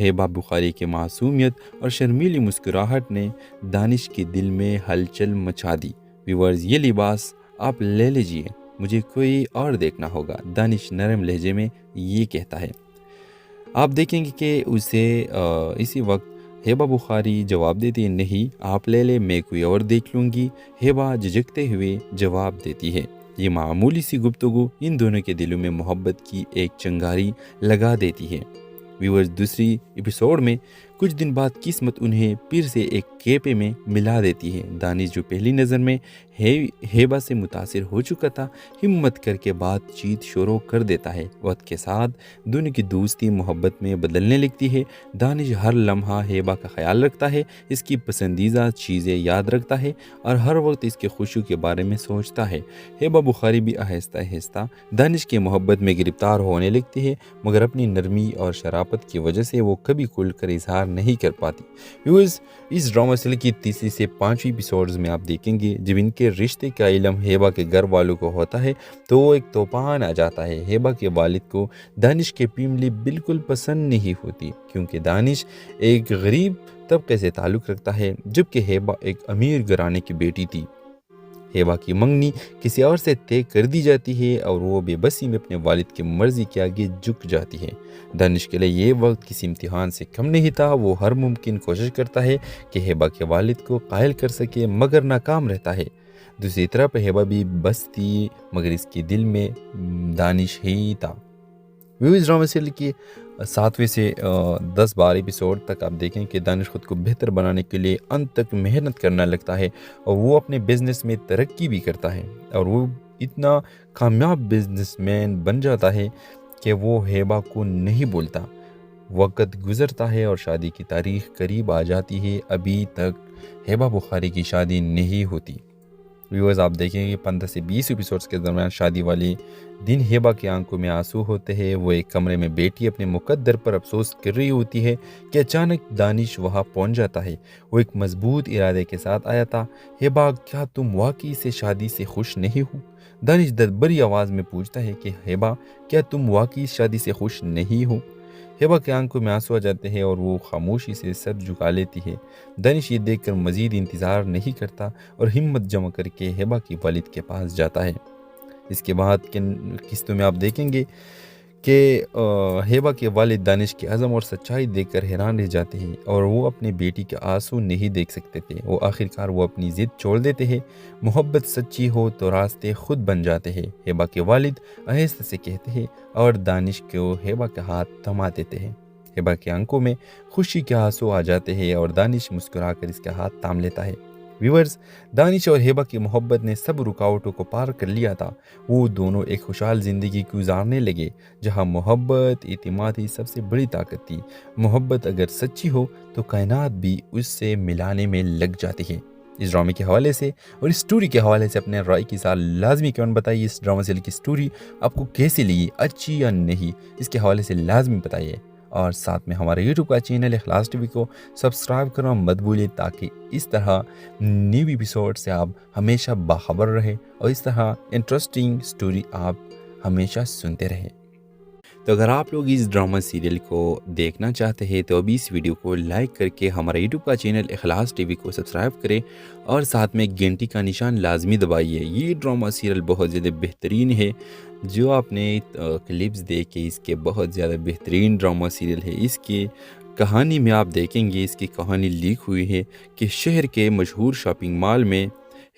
ہیبا بخاری کی معصومیت اور شرمیلی مسکراہٹ نے دانش کے دل میں ہلچل مچا دی۔ ویورز، یہ لباس آپ لے لیجئے، مجھے کوئی اور دیکھنا ہوگا، دانش نرم لہجے میں یہ کہتا ہے۔ آپ دیکھیں گے کہ اسے اسی وقت ہیبا بخاری جواب دیتی ہے، نہیں آپ لے لے، میں کوئی اور دیکھ لوں گی۔ ہیبا جھجکتے ہوئے جواب دیتی ہے۔ یہ معمولی سی گفتگو ان دونوں کے دلوں میں محبت کی ایک چنگاری لگا دیتی ہے۔ ویورز، دوسری ایپیسوڈ میں کچھ دن بعد قسمت انہیں پھر سے ایک کیفے میں ملا دیتی ہے۔ دانش جو پہلی نظر میں ہیبا سے متاثر ہو چکا تھا، ہمت کر کے بات چیت شروع کر دیتا ہے۔ وقت کے ساتھ دونوں کی دوستی محبت میں بدلنے لگتی ہے۔ دانش ہر لمحہ ہیبا کا خیال رکھتا ہے، اس کی پسندیدہ چیزیں یاد رکھتا ہے اور ہر وقت اس کے خوشیوں کے بارے میں سوچتا ہے۔ ہیبا بخاری بھی آہستہ آہستہ دانش کے محبت میں گرفتار ہونے لگتی ہے، مگر اپنی نرمی اور شرافت کی وجہ سے وہ کبھی کھل کر اظہار نہیں کر پاتی۔ ویورز، اس ڈرامہ سیریل کی تیسری سے 5ویں ایپیسوڈز میں آپ دیکھیں گے جب ان کے رشتے کا علم ہیبا کے گھر والوں کو ہوتا ہے تو وہ ایک طوفان آ جاتا ہے۔ ہیبا کے والد کو دانش کی فیملی بالکل پسند نہیں ہوتی کیونکہ دانش ایک غریب طبقے سے تعلق رکھتا ہے جبکہ ہیبا ایک امیر گھرانے کی بیٹی تھی۔ ہیبا کی منگنی کسی اور سے طے کر دی جاتی ہے اور وہ بے بسی میں اپنے والد کی مرضی کے آگے جھک جاتی ہے۔ دانش کے لیے یہ وقت کسی امتحان سے کم نہیں تھا۔ وہ ہر ممکن کوشش کرتا ہے کہ ہیبا کے والد کو قائل کر سکے مگر ناکام رہتا ہے۔ دوسری طرف ہیبا بھی بس تھی مگر اس کے دل میں دانش ہی تھا۔ ویورز، ڈرامہ سیریل کی 7ویں سے 10-12 ایپیسوڈ تک آپ دیکھیں کہ دانش خود کو بہتر بنانے کے لیے انت تک محنت کرنا لگتا ہے اور وہ اپنے بزنس میں ترقی بھی کرتا ہے اور وہ اتنا کامیاب بزنس مین بن جاتا ہے کہ وہ ہیبا کو نہیں بولتا۔ وقت گزرتا ہے اور شادی کی تاریخ قریب آ جاتی ہے، ابھی تک ہیبا بخاری کی شادی نہیں ہوتی۔ ویورز، آپ دیکھیں گے 15 سے 20 ایپیسوڈز کے درمیان شادی والے دن ہیبا کی آنکھوں میں آنسو ہوتے ہیں۔ وہ ایک کمرے میں بیٹھی اپنے مقدر پر افسوس کر رہی ہوتی ہے کہ اچانک دانش وہاں پہنچ جاتا ہے۔ وہ ایک مضبوط ارادے کے ساتھ آیا تھا۔ ہیبا، کیا تم واقعی سے شادی سے خوش نہیں ہو؟ دانش دردبری آواز میں پوچھتا ہے کہ ہیبا، کیا تم واقعی شادی سے خوش نہیں ہو؟ ہیبا کے آنکھوں میں آنسو آ جاتے ہیں اور وہ خاموشی سے سر جھکا لیتی ہے۔ دانش یہ دیکھ کر مزید انتظار نہیں کرتا اور ہمت جمع کر کے ہیبا کے والد کے پاس جاتا ہے۔ اس کے بعد قسطوں میں آپ دیکھیں گے کہ ہیبا کے والد دانش کے عزم اور سچائی دیکھ کر حیران رہ جاتے ہیں اور وہ اپنے بیٹی کے آنسو نہیں دیکھ سکتے تھے۔ وہ آخرکار وہ اپنی ضد چھوڑ دیتے ہیں۔ محبت سچی ہو تو راستے خود بن جاتے ہیں، ہیبا کے والد آہستہ سے کہتے ہیں اور دانش کو ہیبا کا ہاتھ تھما دیتے ہیں۔ ہیبا کی آنکھوں میں خوشی کے آنسو آ جاتے ہیں اور دانش مسکرا کر اس کا ہاتھ تھام لیتا ہے۔ ویورز، دانش اور ہیبا کی محبت نے سب رکاوٹوں کو پار کر لیا تھا۔ وہ دونوں ایک خوشحال زندگی گزارنے لگے جہاں محبت اعتماد ہی سب سے بڑی طاقت تھی۔ محبت اگر سچی ہو تو کائنات بھی اس سے ملانے میں لگ جاتی ہے۔ اس ڈرامے کے حوالے سے اور اس سٹوری کے حوالے سے اپنے رائے کی ساتھ لازمی کمنٹ بتائیے۔ اس ڈرامہ سیریل کی سٹوری آپ کو کیسی لگی، اچھی یا نہیں، اس کے حوالے سے لازمی بتائیے اور ساتھ میں ہمارے یوٹیوب کا چینل اخلاص ٹی وی کو سبسکرائب کرنا مت بھولیے تاکہ اس طرح نیو ایپیسوڈ سے آپ ہمیشہ باخبر رہے اور اس طرح انٹرسٹنگ سٹوری آپ ہمیشہ سنتے رہے۔ تو اگر آپ لوگ اس ڈرامہ سیریل کو دیکھنا چاہتے ہیں تو ابھی اس ویڈیو کو لائک کر کے ہمارے یوٹیوب کا چینل اخلاص ٹی وی کو سبسکرائب کریں اور ساتھ میں گھنٹی کا نشان لازمی دبائیے۔ یہ ڈرامہ سیریل بہت زیادہ بہترین ہے، جو آپ نے کلپس دیکھے اس کے بہت زیادہ بہترین ڈرامہ سیریل ہے۔ اس کی کہانی میں آپ دیکھیں گے، اس کی کہانی لیک ہوئی ہے کہ شہر کے مشہور شاپنگ مال میں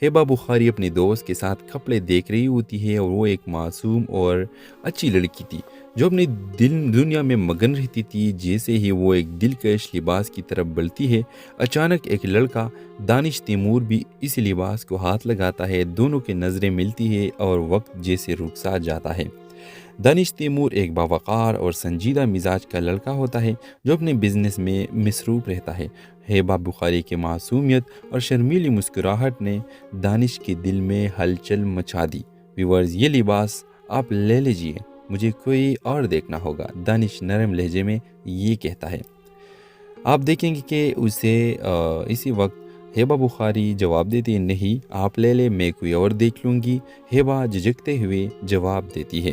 ہیبا بخاری اپنے دوست کے ساتھ کپڑے دیکھ رہی ہوتی ہے اور وہ ایک معصوم اور اچھی لڑکی تھی جو اپنی دنیا میں مگن رہتی تھی۔ جیسے ہی وہ ایک دلکش لباس کی طرف بڑھتی ہے، اچانک ایک لڑکا دانش تیمور بھی اس لباس کو ہاتھ لگاتا ہے۔ دونوں کی نظریں ملتی ہے اور وقت جیسے رک سا جاتا ہے۔ دانش تیمور ایک باوقار اور سنجیدہ مزاج کا لڑکا ہوتا ہے جو اپنے بزنس میں مصروف رہتا ہے۔ ہیبا بخاری کی معصومیت اور شرمیلی مسکراہٹ نے دانش کے دل میں ہلچل مچا دی۔ ویورز، یہ لباس آپ لے لیجئے، مجھے کوئی اور دیکھنا ہوگا، دانش نرم لہجے میں یہ کہتا ہے۔ آپ دیکھیں گے کہ اسے اسی وقت ہیبا بخاری جواب دیتی ہے، نہیں آپ لے لے، میں کوئی اور دیکھ لوں گی۔ ہیبا جھجکتے ہوئے جواب دیتی ہے۔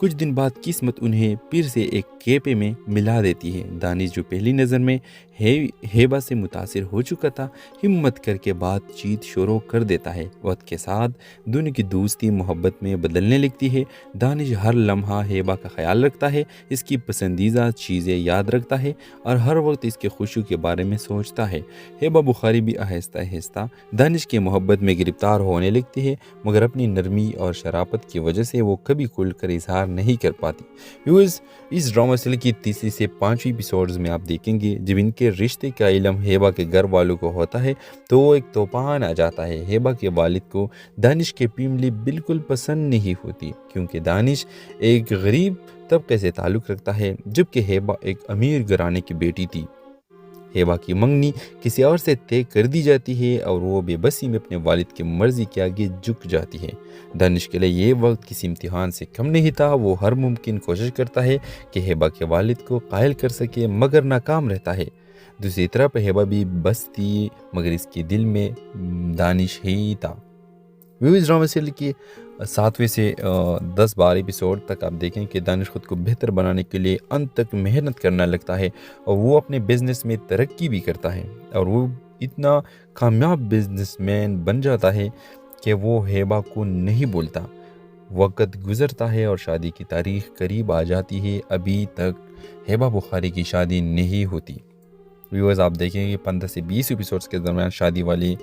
کچھ دن بعد قسمت انہیں پھر سے ایک کیپے میں ملا دیتی ہے۔ دانش جو پہلی نظر میں ہیبا سے متاثر ہو چکا تھا، ہمت کر کے بات چیت شروع کر دیتا ہے۔ وقت کے ساتھ دونوں کی دوستی محبت میں بدلنے لگتی ہے۔ دانش ہر لمحہ ہیبا کا خیال رکھتا ہے، اس کی پسندیدہ چیزیں یاد رکھتا ہے اور ہر وقت اس کے خوشیوں کے بارے میں سوچتا ہے۔ ہیبا بخاری بھی آہستہ آہستہ دانش کی محبت میں گرفتار ہونے لگتی ہے، مگر اپنی نرمی اور شرافت کی وجہ سے وہ کبھی کھل کر اظہار نہیں کر پاتی۔ ویورز، اس ڈرامہ سیریل کی تیسری سے 5ویں ایپیسوڈز میں آپ دیکھیں گے جب ان کے رشتے کا علم ہیبا کے گھر والوں کو ہوتا ہے تو وہ ایک طوفان آ جاتا ہے۔ ہیبا کے والد کو دانش کی فیملی بالکل پسند نہیں ہوتی کیونکہ دانش ایک غریب طبقے سے تعلق رکھتا ہے جبکہ ہیبا ایک امیر گھرانے کی بیٹی تھی۔ ہیبا کی منگنی کسی اور سے طے کر دی جاتی ہے اور وہ بے بسی میں اپنے والد کی مرضی کے آگے جھک جاتی ہے۔ دانش کے لیے یہ وقت کسی امتحان سے کم نہیں تھا۔ وہ ہر ممکن کوشش کرتا ہے کہ ہیبا کے والد کو قائل کر سکے مگر ناکام رہتا ہے۔ دوسری طرف ہیبا بھی بس تھی مگر اس کے دل میں دانش ہی تھا۔ ویوز ڈرامہ سیریل کی 7ویں سے 10-12 ایپیسوڈ تک آپ دیکھیں کہ دانش خود کو بہتر بنانے کے لیے انت تک محنت کرنا لگتا ہے اور وہ اپنے بزنس میں ترقی بھی کرتا ہے اور وہ اتنا کامیاب بزنس مین بن جاتا ہے کہ وہ ہیبا کو نہیں بولتا۔ وقت گزرتا ہے اور شادی کی تاریخ قریب آ جاتی ہے، ابھی تک ہیبا بخاری کی شادی نہیں ہوتی۔ ویورز، آپ دیکھیں گے 15 سے 20 ایپیسوڈز کے درمیان شادی والے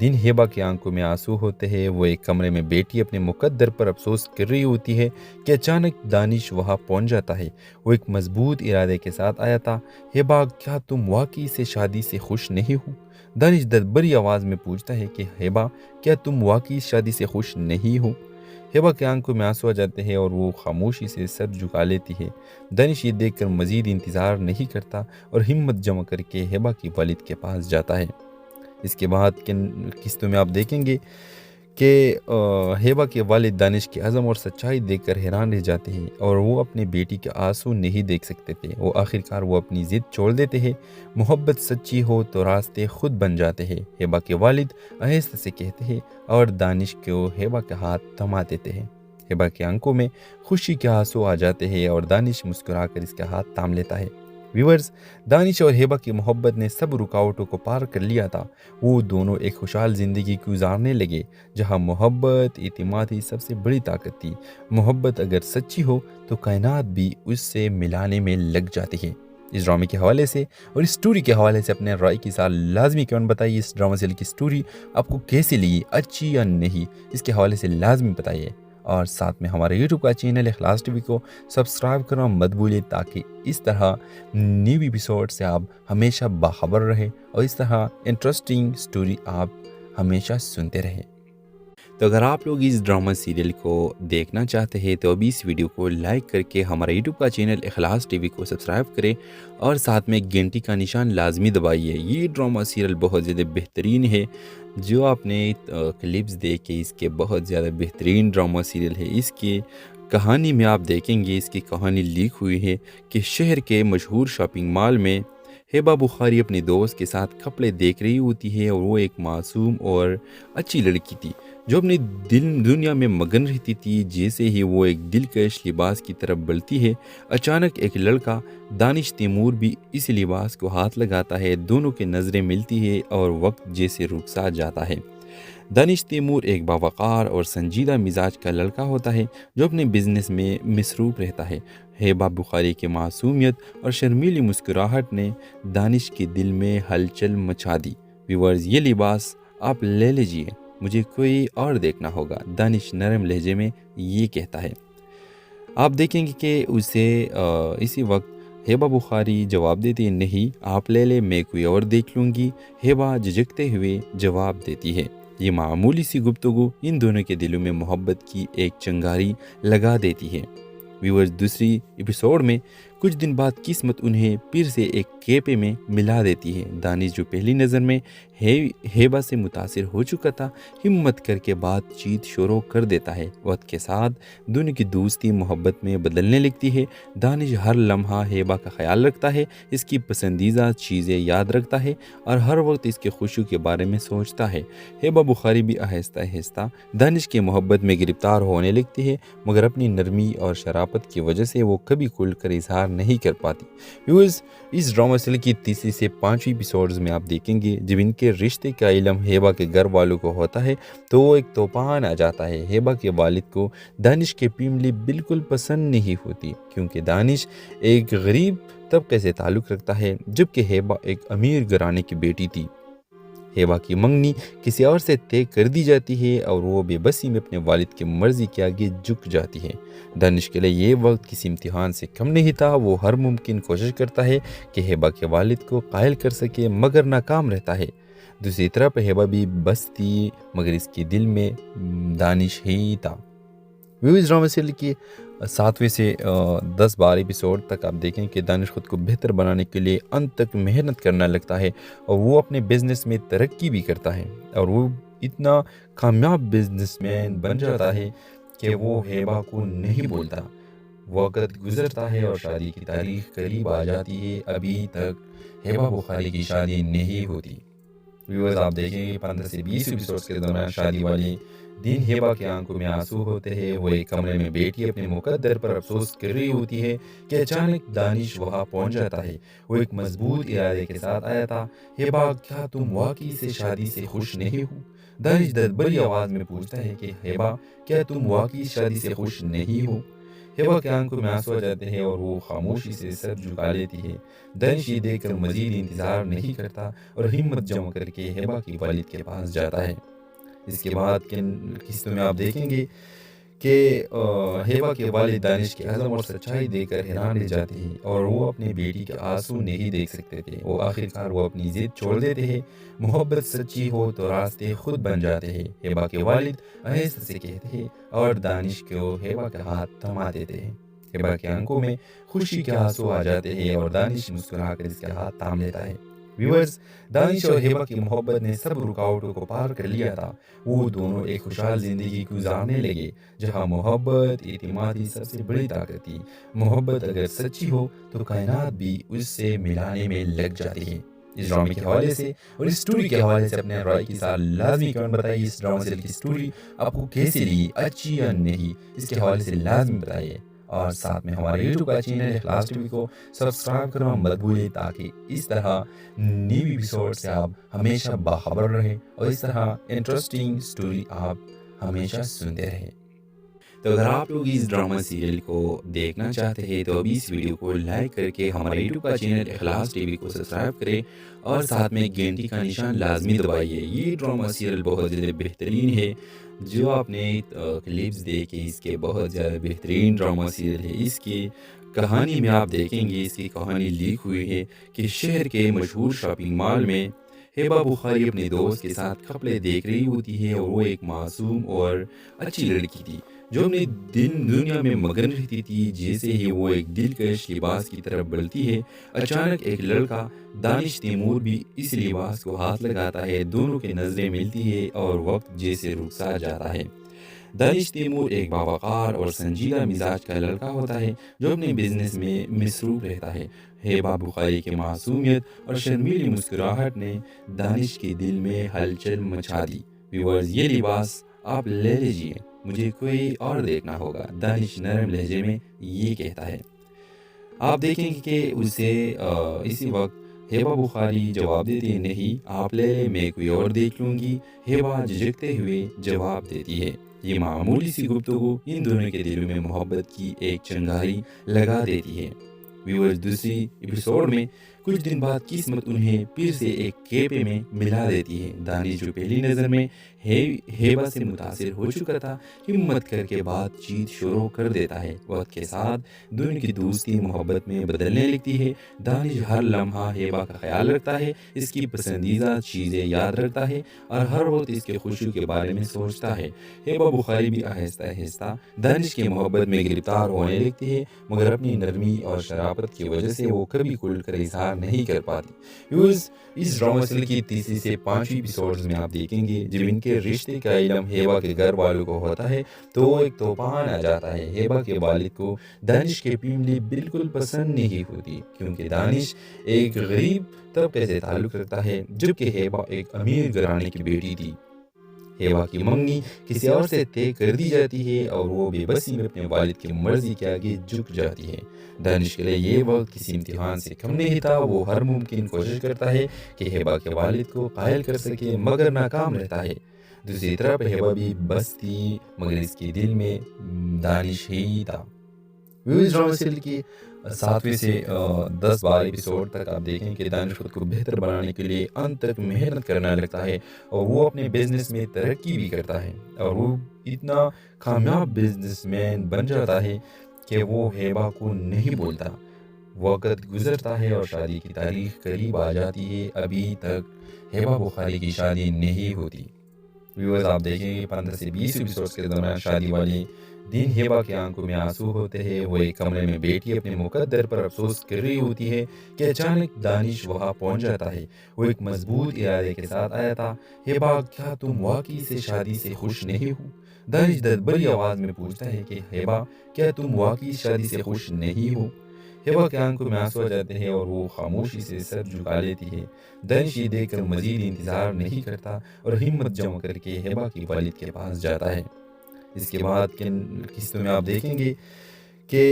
دن ہیبا کی آنکھوں میں آنسو ہوتے ہیں۔ وہ ایک کمرے میں بیٹھی اپنے مقدر پر افسوس کر رہی ہوتی ہے کہ اچانک دانش وہاں پہنچ جاتا ہے۔ وہ ایک مضبوط ارادے کے ساتھ آیا تھا۔ ہیبا، کیا تم واقعی سے شادی سے خوش نہیں ہو؟ دانش بھری آواز میں پوچھتا ہے کہ ہیبا، کیا تم واقعی شادی سے خوش نہیں ہو؟ ہیبا کے آنکھوں میں آنسو آ جاتے ہیں اور وہ خاموشی سے سر جھکا لیتی ہے۔ دانش یہ دیکھ کر مزید انتظار نہیں کرتا اور ہمت جمع کر کے ہیبا کے والد کے پاس جاتا ہے۔ اس کے بعد کن قسطوں میں آپ دیکھیں گے کہ ہیبا کے والد دانش کے عزم اور سچائی دیکھ کر حیران رہ جاتے ہیں اور وہ اپنے بیٹی کے آنسو نہیں دیکھ سکتے تھے۔ وہ آخرکار وہ اپنی ضد چھوڑ دیتے ہیں۔ محبت سچی ہو تو راستے خود بن جاتے ہیں، ہیبا کے والد آہستہ سے کہتے ہیں اور دانش کو ہیبا کا ہاتھ تھما دیتے ہیں۔ ہیبا کی آنکھوں میں خوشی کے آنسو آ جاتے ہیں اور دانش مسکرا کر اس کا ہاتھ تھام لیتا ہے۔ ویورز، دانش اور ہیبا کی محبت نے سب رکاوٹوں کو پار کر لیا تھا۔ وہ دونوں ایک خوشحال زندگی گزارنے لگے جہاں محبت اعتماد ہی سب سے بڑی طاقت تھی۔ محبت اگر سچی ہو تو کائنات بھی اس سے ملانے میں لگ جاتی ہے۔ اس ڈرامے کے حوالے سے اور اس سٹوری کے حوالے سے اپنے رائے کی ساتھ لازمی کمنٹ بتائیے۔ اس ڈرامہ سیریل کی سٹوری آپ کو کیسی لگی، اچھی یا نہیں، اس کے حوالے سے لازمی بتائیے اور ساتھ میں ہمارے یوٹیوب کا چینل اخلاص ٹی وی کو سبسکرائب کرنا مت بھولئے تاکہ اس طرح نیو ایپیسوڈ سے آپ ہمیشہ باخبر رہیں اور اس طرح انٹرسٹنگ سٹوری آپ ہمیشہ سنتے رہیں۔ تو اگر آپ لوگ اس ڈرامہ سیریل کو دیکھنا چاہتے ہیں تو ابھی اس ویڈیو کو لائک کر کے ہمارا یوٹیوب کا چینل اخلاص ٹی وی کو سبسکرائب کریں اور ساتھ میں گھنٹی کا نشان لازمی دبائیے۔ یہ ڈرامہ سیریل بہت زیادہ بہترین ہے، جو آپ نے کلپس دیکھے اس کے بہت زیادہ بہترین ڈرامہ سیریل ہے۔ اس کی کہانی میں آپ دیکھیں گے، اس کی کہانی لیک ہوئی ہے کہ شہر کے مشہور شاپنگ مال میں ہیبا بخاری اپنے دوست کے ساتھ کپڑے دیکھ رہی ہوتی ہے اور وہ ایک معصوم اور اچھی لڑکی تھی جو اپنی دنیا میں مگن رہتی تھی۔ جیسے ہی وہ ایک دلکش لباس کی طرف بڑھتی ہے، اچانک ایک لڑکا دانش تیمور بھی اس لباس کو ہاتھ لگاتا ہے۔ دونوں کی نظریں ملتی ہے اور وقت جیسے رک سا جاتا ہے۔ دانش تیمور ایک باوقار اور سنجیدہ مزاج کا لڑکا ہوتا ہے جو اپنے بزنس میں مصروف رہتا ہے۔ ہیبا بخاری کی معصومیت اور شرمیلی مسکراہٹ نے دانش کے دل میں ہلچل مچا دی۔ ویورز، یہ لباس آپ لے لیجئے، مجھے کوئی اور دیکھنا ہوگا، دانش نرم لہجے میں یہ کہتا ہے۔ آپ دیکھیں گے کہ اسے اسی وقت ہیبا بخاری جواب دیتی ہے، نہیں آپ لے لے، میں کوئی اور دیکھ لوں گی۔ ہیبا جھجکتے ہوئے جواب دیتی ہے۔ یہ معمولی سی گفتگو ان دونوں کے دلوں میں محبت کی ایک چنگاری لگا دیتی ہے۔ ویورز، دوسری ایپیسوڈ میں کچھ دن بعد قسمت انہیں پھر سے ایک کیفے میں ملا دیتی ہے۔ دانش جو پہلی نظر میں ہیبا سے متاثر ہو چکا تھا ہمت کر کے بات چیت شروع کر دیتا ہے۔ وقت کے ساتھ دونوں کی دوستی محبت میں بدلنے لگتی ہے۔ دانش ہر لمحہ ہیبا کا خیال رکھتا ہے، اس کی پسندیدہ چیزیں یاد رکھتا ہے اور ہر وقت اس کے خوشیوں کے بارے میں سوچتا ہے۔ ہیبا بخاری بھی آہستہ آہستہ دانش کی محبت میں گرفتار ہونے لگتی ہے، مگر اپنی نرمی اور شرافت کی وجہ سے وہ کبھی کھل کر اظہار نہیں کر پاتی۔ ویورز، اس ڈرامہ سیریل کی تیسری سے 5ویں ایپیسوڈز میں آپ دیکھیں گے جب ان کے رشتے کا علم ہیبا کے گھر والوں کو ہوتا ہے تو وہ ایک طوفان آ جاتا ہے۔ ہیبا کے والد کو دانش کی فیملی بالکل پسند نہیں ہوتی کیونکہ دانش ایک غریب طبقے سے تعلق رکھتا ہے جبکہ ہیبا ایک امیر گھرانے کی بیٹی تھی۔ ہیبا کی منگنی کسی اور سے طے کر دی جاتی ہے اور وہ بے بسی میں اپنے والد کی مرضی کے آگے جھک جاتی ہے۔ دانش کے لیے یہ وقت کسی امتحان سے کم نہیں تھا۔ وہ ہر ممکن کوشش کرتا ہے کہ ہیبا کے والد کو قائل کر سکے مگر ناکام رہتا ہے۔ دوسری طرف ہیبا بھی بس تھی مگر اس کے دل میں دانش ہی تھا۔ ویوز ڈرامہ سیریل کی 7ویں سے 10-12 ایپیسوڈ تک آپ دیکھیں کہ دانش خود کو بہتر بنانے کے لیے انت تک محنت کرنا لگتا ہے اور وہ اپنے بزنس میں ترقی بھی کرتا ہے اور وہ اتنا کامیاب بزنس مین بن جاتا ہے کہ وہ ہیبا کو نہیں بولتا۔ وقت گزرتا ہے اور شادی کی تاریخ قریب آ جاتی ہے، ابھی تک ہیبا بخاری کی شادی نہیں ہوتی۔ ویورز، آپ دیکھیں گے 15 سے 20 ایپیسوڈ کے دوران شادی والے دن ہیبا کے آنکھوں میں آنسو ہوتے ہیں۔ وہ ایک کمرے میں بیٹھی اپنے مقدر پر افسوس کر رہی ہوتی ہے کہ اچانک دانش وہاں پہنچ جاتا ہے۔ وہ ایک مضبوط ارادے کے ساتھ آیا تھا۔ ہیبا، کیا تم واقعی سے شادی سے خوش نہیں ہو؟ دانش دردبھری آواز میں پوچھتا ہے کہ ہیبا، کیا تم واقعی شادی سے خوش نہیں ہو؟ ہیبا کے آنکھوں میں آنسو آ جاتے ہیں اور وہ خاموشی سے سر جھکا لیتی ہے۔ دانش یہ دیکھ کر مزید انتظار نہیں کرتا اور ہمت جمع کر کے ہیبا کے والد کے پاس جاتا ہے۔ اس کے بعد کن قسطوں میں آپ دیکھیں گے کہ ہیبا کے والد دانش کے عزم اور سچائی دیکھ کر حیران رہ جاتے ہیں اور وہ اپنے بیٹی کے آنسو نہیں دیکھ سکتے تھے۔ وہ آخرکار وہ اپنی ضد چھوڑ دیتے ہیں۔ محبت سچی ہو تو راستے خود بن جاتے ہیں، ہیبا کے والد آہستہ سے کہتے ہیں اور دانش کو ہیبا کا ہاتھ تھما دیتے ہیں۔ ہیبا کے آنکھوں میں خوشی کے آنسو آ جاتے ہیں اور دانش مسکرا کر اس کا ہاتھ تھام لیتا ہے۔ ویورز، دانش اور ہیبا کی محبت نے سب رکاوٹوں کو پار کر لیا تھا۔ وہ دونوں ایک خوشحال زندگی گزارنے لگے جہاں محبت اعتمادی سب سے بڑی طاقت تھی۔ محبت اگر سچی ہو تو کائنات بھی اس سے ملانے میں لگ جاتی ہے۔ اس ڈرامے کے حوالے سے اور اس سٹوری کے حوالے سے اپنے رائے کے ساتھ لازمی کمنٹ بتائیے۔ اس ڈرامہ سیریل کی سٹوری آپ کو کیسی لگی، اچھی یا نہیں، اس کے حوالے سے لازمی بتائیے اور ساتھ میں ہمارے یوٹیوب کا چینل اخلاص ٹی وی کو سبسکرائب کرنا مت بھولیں تاکہ اس طرح نیو ایپیسوڈ سے آپ ہمیشہ باخبر رہیں اور اس طرح انٹرسٹنگ سٹوری آپ ہمیشہ سنتے رہیں۔ تو اگر آپ لوگ اس ڈرامہ سیریل کو دیکھنا چاہتے ہیں تو ابھی اس ویڈیو کو لائک کر کے ہمارے یوٹیوب کا چینل اخلاص ٹی وی کو سبسکرائب کریں اور ساتھ میں گھنٹی کا نشان لازمی دبائیے۔ یہ ڈرامہ سیریل بہت زیادہ بہترین ہے، جو آپ نے کلپس دیکھے اس کے بہت زیادہ بہترین ڈرامہ سیریل ہے۔ اس کی کہانی میں آپ دیکھیں گے، اس کی کہانی لیک ہوئی ہے کہ شہر کے مشہور شاپنگ مال میں ہیبا بخاری اپنے دوست کے ساتھ کپڑے دیکھ رہی ہوتی ہے اور وہ ایک معصوم اور اچھی لڑکی تھی جو اپنی دنیا میں مگن رہتی تھی۔ جیسے ہی وہ ایک دلکش لباس کی طرف بڑھتی ہے، اچانک ایک لڑکا دانش تیمور بھی اس لباس کو ہاتھ لگاتا ہے۔ دونوں کی نظریں ملتی ہے اور وقت جیسے رک سا جاتا ہے۔ دانش تیمور ایک باوقار اور سنجیدہ مزاج کا لڑکا ہوتا ہے جو اپنے بزنس میں مصروف رہتا ہے۔ ہیبا بخاری کی معصومیت اور شرمیلی مسکراہٹ نے دانش کے دل میں ہلچل مچا دی۔ ویورز، یہ لباس آپ لے لیجئے، مجھے کوئی اور دیکھنا ہوگا، دانش نرم لہجے میں یہ کہتا ہے۔ آپ دیکھیں گے کہ اسے اسی وقت ہیبا بخاری جواب دیتی نہیں، آپ لے لیں، میں کوئی اور دیکھ لوں گی۔ ہیبا جھجکتے ہوئے جواب دیتی ہے۔ یہ معمولی سی گفتگو ان دونوں کے دلوں میں محبت کی ایک چنگاری لگا دیتی ہے۔ ویورز، دوسری ایپیسوڈ میں کچھ دن بعد قسمت انہیں پھر سے ایک کیفے میں ملا دیتی ہے۔ دانش جو پہلی نظر میں ہیبا سے متاثر ہو چکا تھا ہمت کر کے بات چیت شروع کر دیتا ہے۔ وقت کے ساتھ دونوں کی دوستی محبت میں بدلنے لگتی ہے۔ دانش ہر لمحہ ہیبا کا خیال رکھتا ہے، اس کی پسندیدہ چیزیں یاد رکھتا ہے اور ہر وقت اس کے خوشی کے بارے میں سوچتا ہے۔ ہیبا بخاری بھی آہستہ آہستہ دانش کی محبت میں گرفتار ہونے لگتی ہے، مگر اپنی نرمی اور شرافت کی وجہ سے وہ کبھی کھل کر اظہار نہیں کر پاتی۔ اس ڈرامہ سیریل کی تیسری سے 5ویں ایپیسوڈز میں آپ دیکھیں گے جب ان کے رشتے کا علم ہیبا کے گھر والوں کو ہوتا ہے تو ایک طوفان آ جاتا ہے۔ ہیبا کے والد کو دانش کی فیملی بالکل پسند نہیں ہوتی کیونکہ دانش ایک غریب طبقے سے تعلق رکھتا ہے جبکہ ہیبا ایک امیر گھرانے کی بیٹی تھی۔ ہیبا کی منگنی کسی اور سے طے کر دی جاتی ہے اور وہ بے بسی میں اپنے والد کی مرضی کے آگے جھک جاتی ہے۔ دانش کے لیے یہ وقت کسی امتحان سے کم نہیں تھا، وہ ہر ممکن کوشش کرتا ہے کہ ہیبا کے والد کو قائل کر سکے مگر ناکام رہتا ہے۔ دوسری طرف ہیبا بھی بس تھی مگر اس کے دل میں دانش ہی تھا۔ ڈرامہ سیریل کی 7ویں سے 10-12 ایپیسوڈ تک آپ دیکھیں کہ دانش خود کو بہتر بنانے کے لیے انت تک محنت کرنا لگتا ہے اور وہ اپنے بزنس میں ترقی بھی کرتا ہے اور وہ اتنا کامیاب بزنس مین بن جاتا ہے کہ وہ ہیبا کو نہیں بولتا۔ وقت گزرتا ہے اور شادی کی تاریخ قریب آ جاتی ہے، ابھی تک ہیبا بخاری کی شادی نہیں ہوتی۔ ویورز آپ دیکھیں گے 15 سے 20 ایپیسوڈز کے دوران شادی والے دن ہیبا کی آنکھوں میں آنسو ہوتے ہیں۔ وہ ایک کمرے میں بیٹھی اپنے مقدر پر افسوس کر رہی ہوتی ہے کہ اچانک دانش وہاں پہنچ جاتا ہے۔ وہ ایک مضبوط ارادے کے ساتھ آیا تھا۔ ہیبا کیا تم واقعی سے شادی سے خوش نہیں ہو؟ دانش درد بھری آواز میں پوچھتا ہے کہ ہیبا کیا تم واقعی شادی سے خوش نہیں ہو؟ ہیبا کے آنکھوں میں آنسو آ جاتے ہیں اور وہ خاموشی سے سر جھکا لیتی ہے۔ دانش یہ دیکھ کر مزید انتظار نہیں کرتا اور ہمت جمع کر کے ہیبا کے والد کے پاس جاتا ہے۔ اس کے بعد کن قسطوں میں آپ دیکھیں گے کہ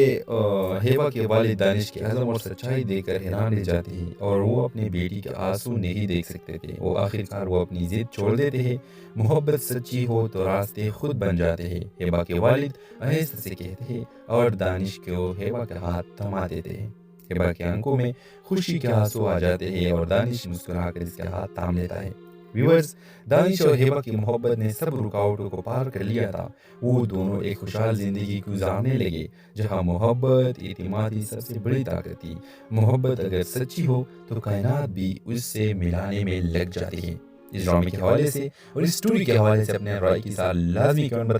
ہیبا کے والد دانش کے عزم اور سچائی دیکھ کر حیران رہ جاتے ہیں اور وہ اپنے بیٹی کے آنسو نہیں دیکھ سکتے تھے۔ وہ آخرکار وہ اپنی ضد چھوڑ دیتے ہیں۔ محبت سچی ہو تو راستے خود بن جاتے ہیں، ہیبا کے والد آہستہ سے کہتے ہیں اور دانش کو ہیبا کا ہاتھ تھما دیتے ہیں۔ ہیبا کی آنکھوں میں خوشی کے آنسو آ جاتے ہیں اور دانش مسکرا کر اس کا ہاتھ تھام لیتا ہے۔ ویورز، دانش اور ہیبا کی محبت نے سب رکاوٹوں کو پار کر لیا تھا۔ وہ دونوں ایک خوشحال زندگی گزارنے لگے جہاں محبت اعتمادی سب سے بڑی طاقت تھی۔ محبت اگر سچی ہو تو کائنات بھی اس سے ملانے میں لگ جاتی ہے۔ اس ڈرامے کے حوالے سے اور اس سٹوری کے حوالے سے اپنے رائے کے ساتھ لازمی کمنٹ بتائیں۔